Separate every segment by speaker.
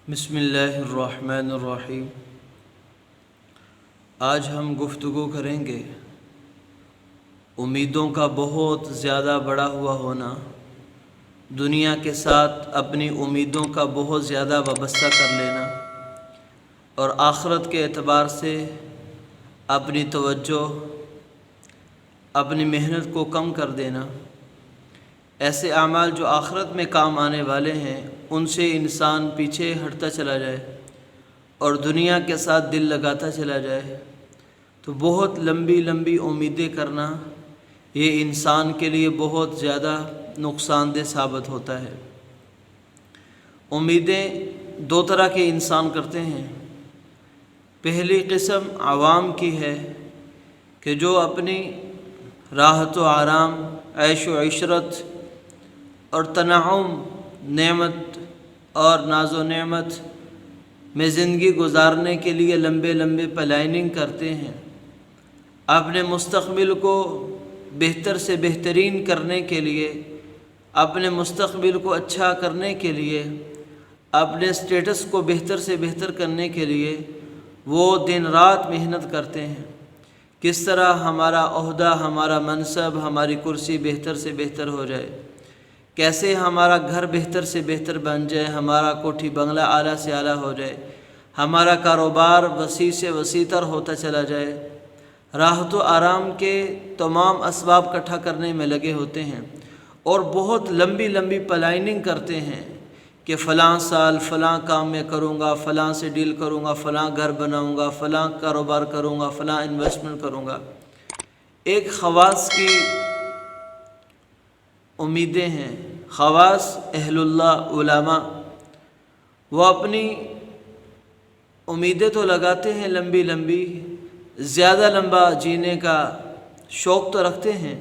Speaker 1: بسم اللہ الرحمن الرحیم۔ آج ہم گفتگو کریں گے امیدوں کا بہت زیادہ بڑا ہوا ہونا، دنیا کے ساتھ اپنی امیدوں کا بہت زیادہ وابستہ کر لینا اور آخرت کے اعتبار سے اپنی توجہ، اپنی محنت کو کم کر دینا۔ ایسے اعمال جو آخرت میں کام آنے والے ہیں ان سے انسان پیچھے ہٹتا چلا جائے اور دنیا کے ساتھ دل لگاتا چلا جائے تو بہت لمبی لمبی امیدیں کرنا یہ انسان کے لیے بہت زیادہ نقصان دہ ثابت ہوتا ہے۔ امیدیں دو طرح کے انسان کرتے ہیں۔ پہلی قسم عوام کی ہے کہ جو اپنی راحت و آرام، عیش و عشرت اور تنعم، نعمت اور ناز و نعمت میں زندگی گزارنے کے لیے لمبے لمبے پلاننگ کرتے ہیں، اپنے مستقبل کو بہتر سے بہترین کرنے کے لیے، اپنے مستقبل کو اچھا کرنے کے لیے، اپنے سٹیٹس کو بہتر سے بہتر کرنے کے لیے وہ دن رات محنت کرتے ہیں۔ کس طرح ہمارا عہدہ، ہمارا منصب، ہماری کرسی بہتر سے بہتر ہو جائے، کیسے ہمارا گھر بہتر سے بہتر بن جائے، ہمارا کوٹھی بنگلہ اعلیٰ سے اعلیٰ ہو جائے، ہمارا کاروبار وسیع سے وسیع تر ہوتا چلا جائے۔ راحت و آرام کے تمام اسباب اکٹھا کرنے میں لگے ہوتے ہیں اور بہت لمبی لمبی پلاننگ کرتے ہیں کہ فلاں سال فلاں کام میں کروں گا، فلاں سے ڈیل کروں گا، فلاں گھر بناؤں گا، فلاں کاروبار کروں گا، فلاں انویسٹمنٹ کروں گا۔ ایک خواص کی امیدیں ہیں، خواص اہل اللہ علماء، وہ اپنی امیدیں تو لگاتے ہیں لمبی لمبی، زیادہ لمبا جینے کا شوق تو رکھتے ہیں،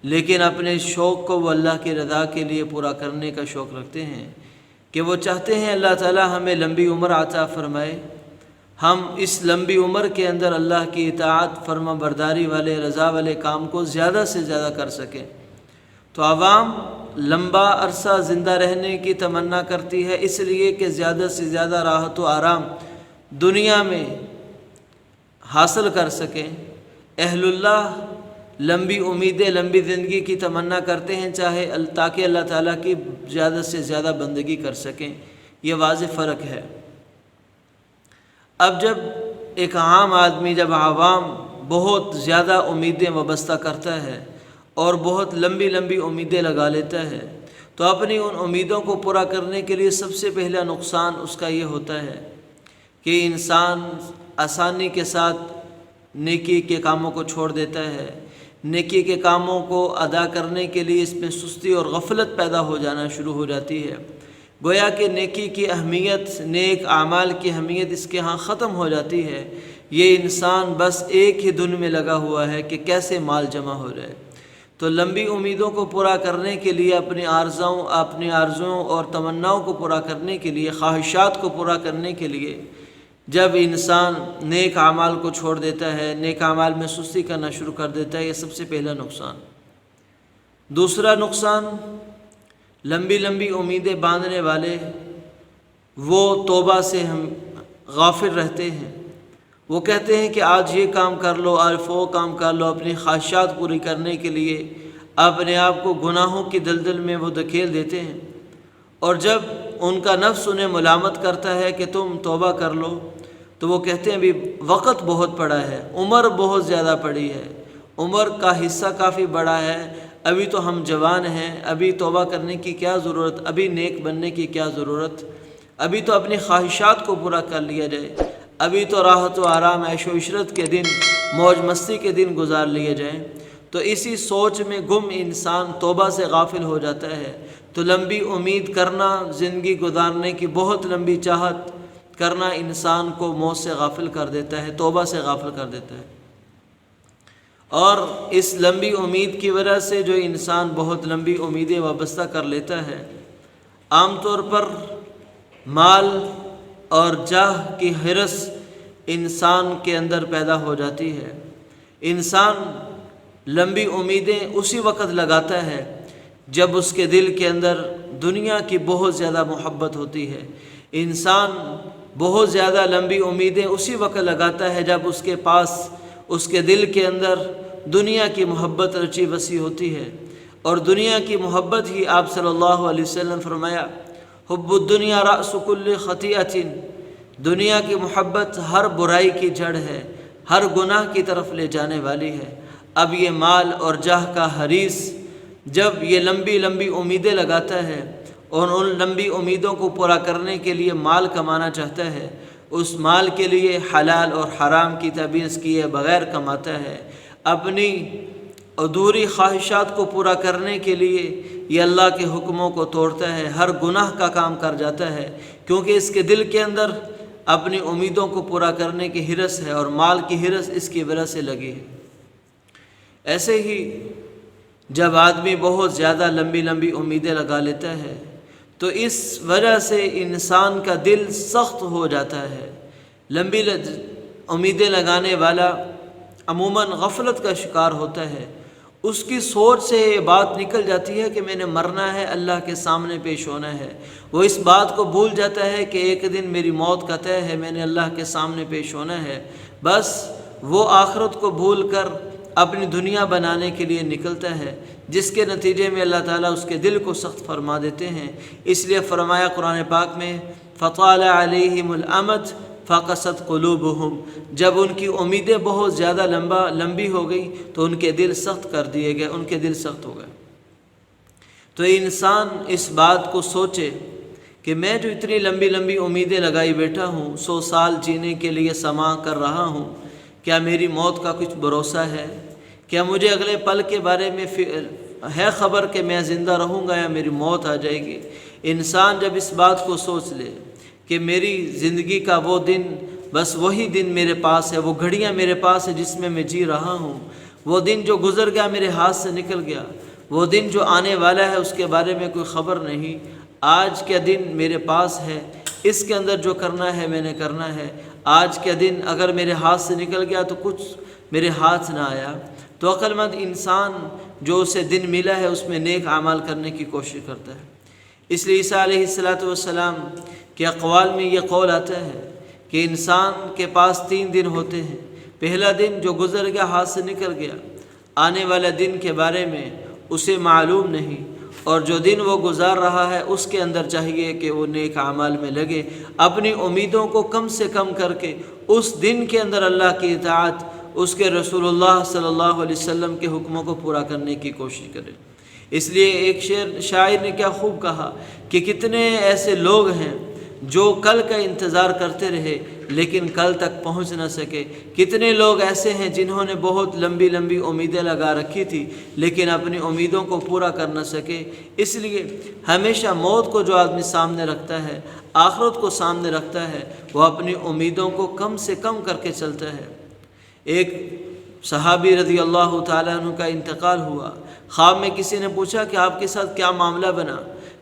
Speaker 1: لیکن اپنے شوق کو وہ اللہ کی رضا کے لیے پورا کرنے کا شوق رکھتے ہیں کہ وہ چاہتے ہیں اللہ تعالی ہمیں لمبی عمر عطا فرمائے، ہم اس لمبی عمر کے اندر اللہ کی اطاعت، فرما برداری والے، رضا والے کام کو زیادہ سے زیادہ کر سکیں۔ تو عوام لمبا عرصہ زندہ رہنے کی تمنا کرتی ہے اس لیے کہ زیادہ سے زیادہ راحت و آرام دنیا میں حاصل کر سکیں۔ اہل اللہ لمبی امیدیں، لمبی زندگی کی تمنا کرتے ہیں تاکہ اللہ تعالیٰ کی زیادہ سے زیادہ بندگی کر سکیں۔ یہ واضح فرق ہے۔ اب جب ایک عام آدمی، جب عوام بہت زیادہ امیدیں وابستہ کرتا ہے اور بہت لمبی لمبی امیدیں لگا لیتا ہے تو اپنی ان امیدوں کو پورا کرنے کے لیے سب سے پہلا نقصان اس کا یہ ہوتا ہے کہ انسان آسانی کے ساتھ نیکی کے کاموں کو چھوڑ دیتا ہے۔ نیکی کے کاموں کو ادا کرنے کے لیے اس میں سستی اور غفلت پیدا ہو جانا شروع ہو جاتی ہے، گویا کہ نیکی کی اہمیت، نیک اعمال کی اہمیت اس کے ہاں ختم ہو جاتی ہے۔ یہ انسان بس ایک ہی دھن میں لگا ہوا ہے کہ کیسے مال جمع ہو جائے۔ تو لمبی امیدوں کو پورا کرنے کے لیے، اپنی آرزوؤں اور تمناؤں کو پورا کرنے کے لیے، خواہشات کو پورا کرنے کے لیے جب انسان نیک اعمال کو چھوڑ دیتا ہے، نیک اعمال میں سستی کرنا شروع کر دیتا ہے، یہ سب سے پہلا نقصان۔ دوسرا نقصان، لمبی لمبی امیدیں باندھنے والے وہ توبہ سے ہم غافل رہتے ہیں۔ وہ کہتے ہیں کہ آج یہ کام کر لو، آج وہ کام کر لو، اپنی خواہشات پوری کرنے کے لیے اپنے آپ کو گناہوں کی دلدل میں وہ دھکیل دیتے ہیں، اور جب ان کا نفس انہیں ملامت کرتا ہے کہ تم توبہ کر لو تو وہ کہتے ہیں ابھی وقت بہت پڑا ہے، عمر بہت زیادہ پڑی ہے، عمر کا حصہ کافی بڑا ہے، ابھی تو ہم جوان ہیں، ابھی توبہ کرنے کی کیا ضرورت، ابھی نیک بننے کی کیا ضرورت، ابھی تو اپنی خواہشات کو پورا کر لیا جائے، ابھی تو راحت و آرام، عیش و عشرت کے دن، موج مستی کے دن گزار لیے جائیں۔ تو اسی سوچ میں گم انسان توبہ سے غافل ہو جاتا ہے۔ تو لمبی امید کرنا، زندگی گزارنے کی بہت لمبی چاہت کرنا انسان کو موت سے غافل کر دیتا ہے، توبہ سے غافل کر دیتا ہے۔ اور اس لمبی امید کی وجہ سے جو انسان بہت لمبی امیدیں وابستہ کر لیتا ہے، عام طور پر مال اور جاہ کی حرص انسان کے اندر پیدا ہو جاتی ہے۔ انسان لمبی امیدیں اسی وقت لگاتا ہے جب اس کے دل کے اندر دنیا کی بہت زیادہ محبت ہوتی ہے۔ انسان بہت زیادہ لمبی امیدیں اسی وقت لگاتا ہے جب اس کے پاس، اس کے دل کے اندر دنیا کی محبت رچی بسی ہوتی ہے، اور دنیا کی محبت ہی آپ صلی اللہ علیہ وسلم فرمایا حب الدنیا رأس کل خطیئۃ، دنیا کی محبت ہر برائی کی جڑ ہے، ہر گناہ کی طرف لے جانے والی ہے۔ اب یہ مال اور جاہ کا حریص جب یہ لمبی لمبی امیدیں لگاتا ہے اور ان لمبی امیدوں کو پورا کرنے کے لیے مال کمانا چاہتا ہے، اس مال کے لیے حلال اور حرام کی تمیز کیے بغیر کماتا ہے، اپنی ادھوری خواہشات کو پورا کرنے کے لیے یہ اللہ کے حکموں کو توڑتا ہے، ہر گناہ کا کام کر جاتا ہے، کیونکہ اس کے دل کے اندر اپنی امیدوں کو پورا کرنے کی ہرس ہے اور مال کی ہرس اس کی وجہ سے لگی ہے۔ ایسے ہی جب آدمی بہت زیادہ لمبی لمبی امیدیں لگا لیتا ہے تو اس وجہ سے انسان کا دل سخت ہو جاتا ہے۔ لمبی امیدیں لگانے والا عموماً غفلت کا شکار ہوتا ہے، اس کی سوچ سے یہ بات نکل جاتی ہے کہ میں نے مرنا ہے، اللہ کے سامنے پیش ہونا ہے، وہ اس بات کو بھول جاتا ہے کہ ایک دن میری موت کا طے ہے، میں نے اللہ کے سامنے پیش ہونا ہے، بس وہ آخرت کو بھول کر اپنی دنیا بنانے کے لیے نکلتا ہے، جس کے نتیجے میں اللہ تعالیٰ اس کے دل کو سخت فرما دیتے ہیں۔ اس لیے فرمایا قرآن پاک میں فطال علیہم الامد فقست قلوبہم، جب ان کی امیدیں بہت زیادہ لمبی ہو گئی تو ان کے دل سخت کر دیے گئے، ان کے دل سخت ہو گئے۔ تو انسان اس بات کو سوچے کہ میں جو اتنی لمبی لمبی امیدیں لگائی بیٹھا ہوں، 100 سال جینے کے لیے سماع کر رہا ہوں، کیا میری موت کا کچھ بھروسہ ہے؟ کیا مجھے اگلے پل کے بارے میں ہے خبر کہ میں زندہ رہوں گا یا میری موت آ جائے گی؟ انسان جب اس بات کو سوچ لے کہ میری زندگی کا وہ دن، بس وہی دن میرے پاس ہے، وہ گھڑیاں میرے پاس ہے جس میں جی رہا ہوں، وہ دن جو گزر گیا میرے ہاتھ سے نکل گیا، وہ دن جو آنے والا ہے اس کے بارے میں کوئی خبر نہیں، آج کا دن میرے پاس ہے، اس کے اندر جو کرنا ہے میں نے کرنا ہے، آج کا دن اگر میرے ہاتھ سے نکل گیا تو کچھ میرے ہاتھ نہ آیا، تو عقل مند انسان جو اسے دن ملا ہے اس میں نیک اعمال کرنے کی کوشش کرتا ہے۔ اس لیے عیسیٰ علیہ السلام کے اقوال میں یہ قول آتا ہے کہ انسان کے پاس 3 دن ہوتے ہیں، پہلا دن جو گزر گیا ہاتھ سے نکل گیا، آنے والا دن کے بارے میں اسے معلوم نہیں، اور جو دن وہ گزار رہا ہے اس کے اندر چاہیے کہ وہ نیک اعمال میں لگے، اپنی امیدوں کو کم سے کم کر کے اس دن کے اندر اللہ کی اطاعت، اس کے رسول اللہ صلی اللہ علیہ وسلم کے حکموں کو پورا کرنے کی کوشش کرے۔ اس لیے ایک شاعر نے کیا خوب کہا کہ کتنے ایسے لوگ ہیں جو کل کا انتظار کرتے رہے لیکن کل تک پہنچ نہ سکے، کتنے لوگ ایسے ہیں جنہوں نے بہت لمبی لمبی امیدیں لگا رکھی تھی لیکن اپنی امیدوں کو پورا کر نہ سکے۔ اس لیے ہمیشہ موت کو جو آدمی سامنے رکھتا ہے، آخرت کو سامنے رکھتا ہے، وہ اپنی امیدوں کو کم سے کم کر کے چلتا ہے۔ ایک صحابی رضی اللہ تعالیٰ عنہ کا انتقال ہوا، خواب میں کسی نے پوچھا کہ آپ کے ساتھ کیا معاملہ بنا؟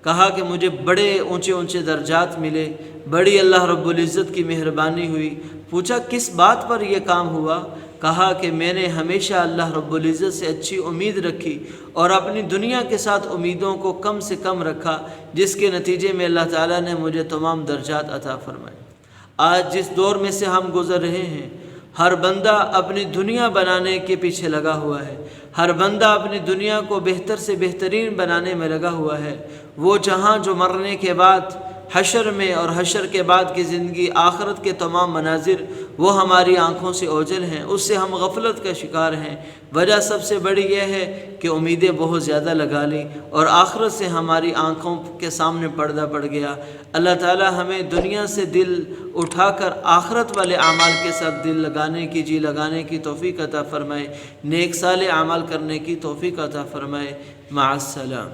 Speaker 1: کہا کہ مجھے بڑے اونچے اونچے درجات ملے، بڑی اللہ رب العزت کی مہربانی ہوئی۔ پوچھا کس بات پر یہ کام ہوا؟ کہا کہ میں نے ہمیشہ اللہ رب العزت سے اچھی امید رکھی اور اپنی دنیا کے ساتھ امیدوں کو کم سے کم رکھا، جس کے نتیجے میں اللہ تعالیٰ نے مجھے تمام درجات عطا فرمائے۔ آج جس دور میں سے ہم گزر رہے ہیں، ہر بندہ اپنی دنیا بنانے کے پیچھے لگا ہوا ہے، ہر بندہ اپنی دنیا کو بہتر سے بہترین بنانے میں لگا ہوا ہے۔ وہ جہاں جو مرنے کے بعد حشر میں اور حشر کے بعد کی زندگی، آخرت کے تمام مناظر وہ ہماری آنکھوں سے اوجھل ہیں، اس سے ہم غفلت کا شکار ہیں۔ وجہ سب سے بڑی یہ ہے کہ امیدیں بہت زیادہ لگا لیں اور آخرت سے ہماری آنکھوں کے سامنے پردہ پڑ گیا۔ اللہ تعالی ہمیں دنیا سے دل اٹھا کر آخرت والے اعمال کے ساتھ دل لگانے کی توفیق عطا فرمائے، نیک صالح اعمال کرنے کی توفیق عطا فرمائے۔ مع السلام۔